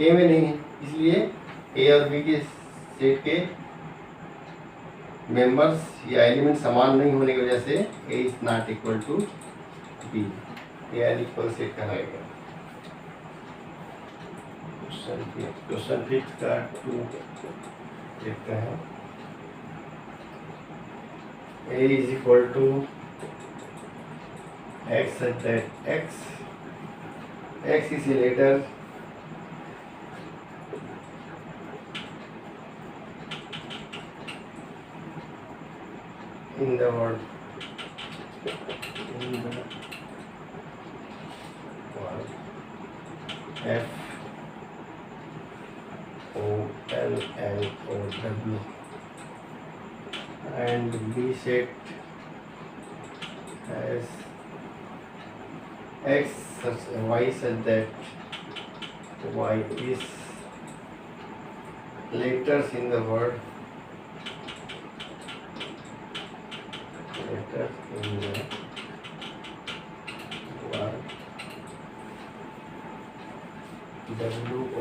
ए में नहीं है। इसलिए ए और बी के सेट के मेंबर्स या एलिमेंट समान नहीं होने की वजह से A is not equal to B, A unequal set कहलाएगा। क्वेश्चन 5 का 2 देखते हैं। A is equal to x such that x is a letter in the word F O L L O W and B set as x such y such that y is letters in the word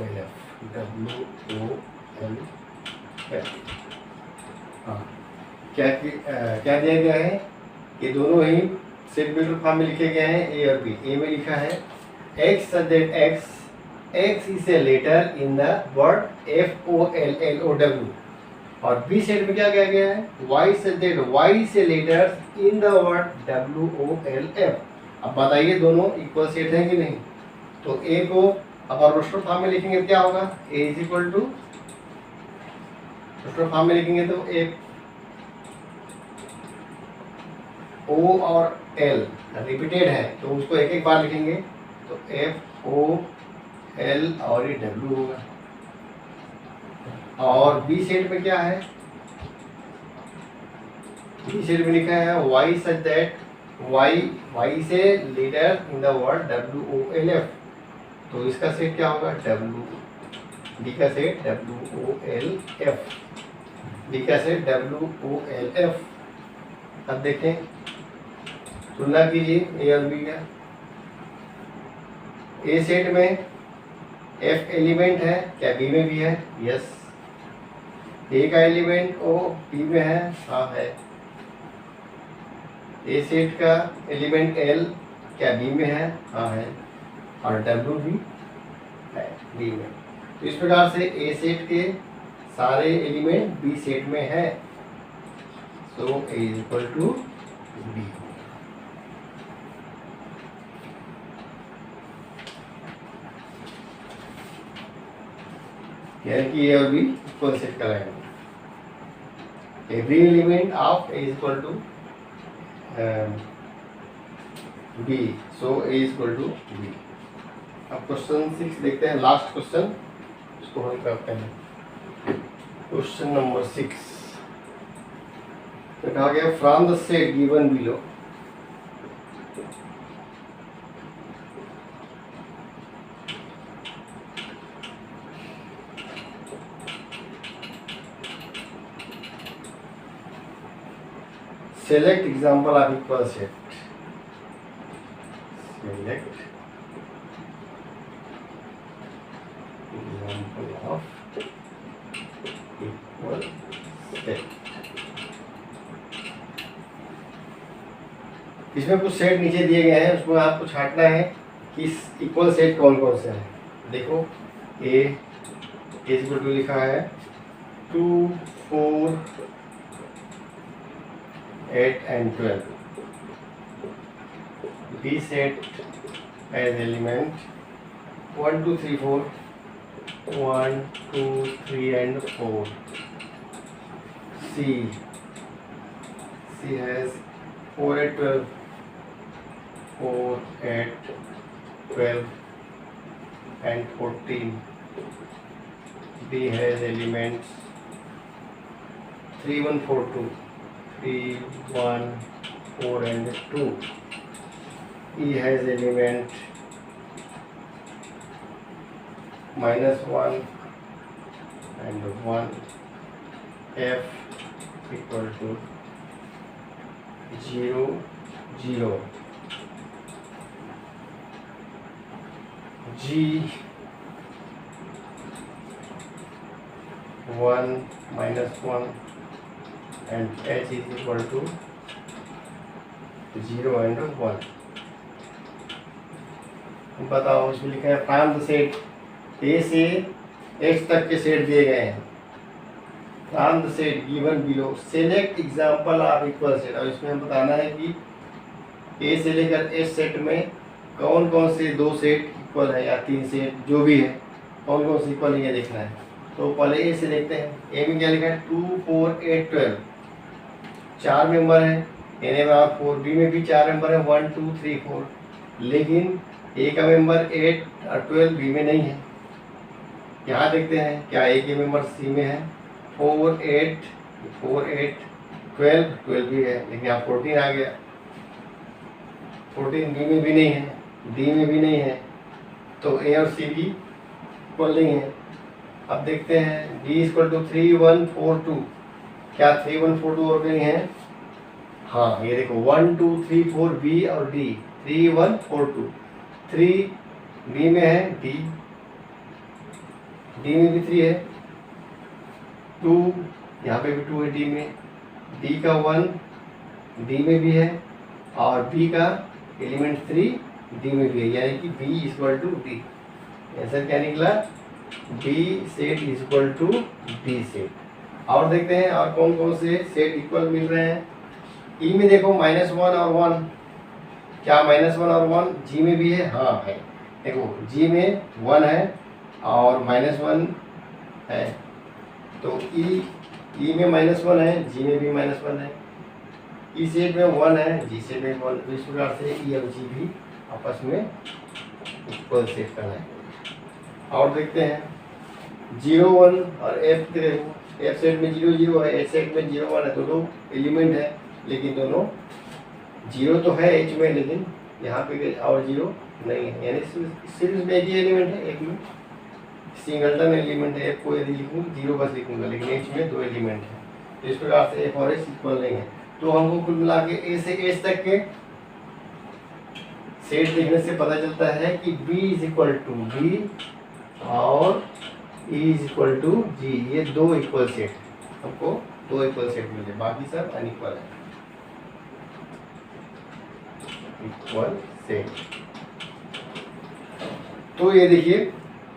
WOLF। हाँ, क्या दिया गया है, ये दोनों ही set vector form में लिखे गए हैं, ए और बी। ए में लिखा है x such that x is a letter in the word FOLLOW, और बी सेट में क्या कहा गया है, y such that y is a letter in the word WOLF। अब बताइए दोनों इक्वल सेट हैं कि नहीं। तो ए को अब रोस्टर फॉर्म में लिखेंगे क्या होगा, a is equal to, roster form में लिखेंगे तो ए ओ और एल रिपीटेड है तो उसको एक एक बार लिखेंगे, तो एफ ओ एल और ये डब्ल्यू होगा। और बी सेट में क्या है, बी सेट में लिखा है वाई सच दैट वाई से leader in the word WOLF, तो इसका सेट क्या होगा, डी का सेट WOLF, डी का सेट WOLF। अब देखें, तुलना कीजिए ए और बी का। ए सेट में एफ एलिमेंट है, क्या बी में भी है, यस। ए का एलिमेंट ओ बी में है, हाँ है। ए सेट का एलिमेंट एल क्या बी में है, हाँ है। और डब्ल्यू भी है बी में। तो इस प्रकार से ए सेट के सारे एलिमेंट बी सेट में है, so A is equal to B. कि ए और बी इक्वल सेट कराएंगे। Every element of A is equal to B, so A is equal to B. अब क्वेश्चन 6 देखते हैं, लास्ट क्वेश्चन, इसको हल करते हैं। क्वेश्चन नंबर 6 तो कहा गया from the set given below select example of equal set, select example of equal set। इसमें कुछ सेट नीचे दिए गए हैं, उसमें आपको छांटना है कि इक्वल सेट कौन कौन से हैं। देखो ए इज इक्वल टू लिखा है 2, 4, 8 and 12. B set as element 1, 2, 3, 4. 1, 2, 3 and 4. C has 4, 8, 12. 4, 8, 12 and 14. D has elements 3, 1, 4, 2. 3, 1, 4 and 2. E has element -1 and 1. F equal to 0, 0. G 1 -1 and H is equal to 0 and 1. बताओ, इसमें लिखा है फ्रॉम द सेट ए से H तक के set दिए गए हैं। From the set given below select example of equal set. और इसमें बताना है कि ए से लेकर एच सेट में कौन कौन से 2 सेट इक्वल है या 3 सेट जो भी है, कौन कौन से इक्वल है ये देखना है। तो पहले ए से देखते हैं। ए में क्या लिखा है 2, 4, 8, 12। 4 मेंबर है, ए ने बराबर 4। बी में भी 4 मेंबर है, 1, 2, 3, 4। लेकिन ए का मेंबर 8 और 12 बी में नहीं है। यहाँ देखते हैं क्या ए के मेंबर सी में है। 4, 8, 12, 12 भी है, लेकिन यहाँ 14 आ गया। 14 बी में भी नहीं है, डी में भी नहीं है, तो ए और सी भी इक्वल नहीं है। अब देखते हैं डी इक्वल टू 3, 1, 4, 2। क्या 3, 1, 4, 2 और कहीं है? हाँ, ये देखो 1, 2, 3, 4 बी और डी। 3, 1, 4, 2। 3 बी में है, डी में भी 3 है। 2 यहाँ पे भी 2 है डी में। डी का 1 डी में भी है और बी का एलिमेंट 3 डी में भी है, यानी कि B equal to D. Answer क्या निकला? B set is equal to D set. और देखते हैं और कौन कौन से सेट इक्वल मिल रहे हैं। ई में देखो -1 और 1। क्या -1 और 1 जी में भी है? हाँ है। देखो जी में 1 है और -1 है, तो ई में -1 है, जी में भी -1 है। ई सेट में 1 है, जी सेट में 1। इस प्रकार से ई और जी भी आपस में इक्वल सेट करना है। और देखते हैं 0, 1 और एफ के देखो। एफ सेट में 0, 0 है, एच सेट में 0, 1 है। दोनों एलिमेंट है, लेकिन दोनों 0 तो है एच में, लेकिन यहाँ पे और 0 नहीं है, यानी सिर्फ इसमें एक ही एलिमेंट है। एक में सिंगलटन एलिमेंट है। एफ को यदि लिखूँ 0 बस लिखूँगा, लेकिन एच में 2 एलिमेंट है। तो इस प्रकार से एफ और एच इक्वल नहीं है। तो हमको कुल मिला के ए से एच तक के सेट देखने से पता चलता है कि B is equal to B और E is equal to G. ये 2 इक्वल सेट, हमको 2 इक्वल सेट मिले, बाकी सब अनइक्वल है। Equal set. तो ये देखिए,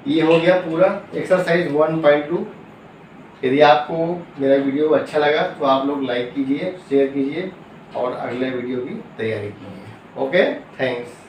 ये हो गया पूरा एक्सरसाइज 1.2। यदि आपको मेरा वीडियो अच्छा लगा तो आप लोग लाइक कीजिए, शेयर कीजिए और अगले वीडियो की तैयारी कीजिए। Okay, thanks.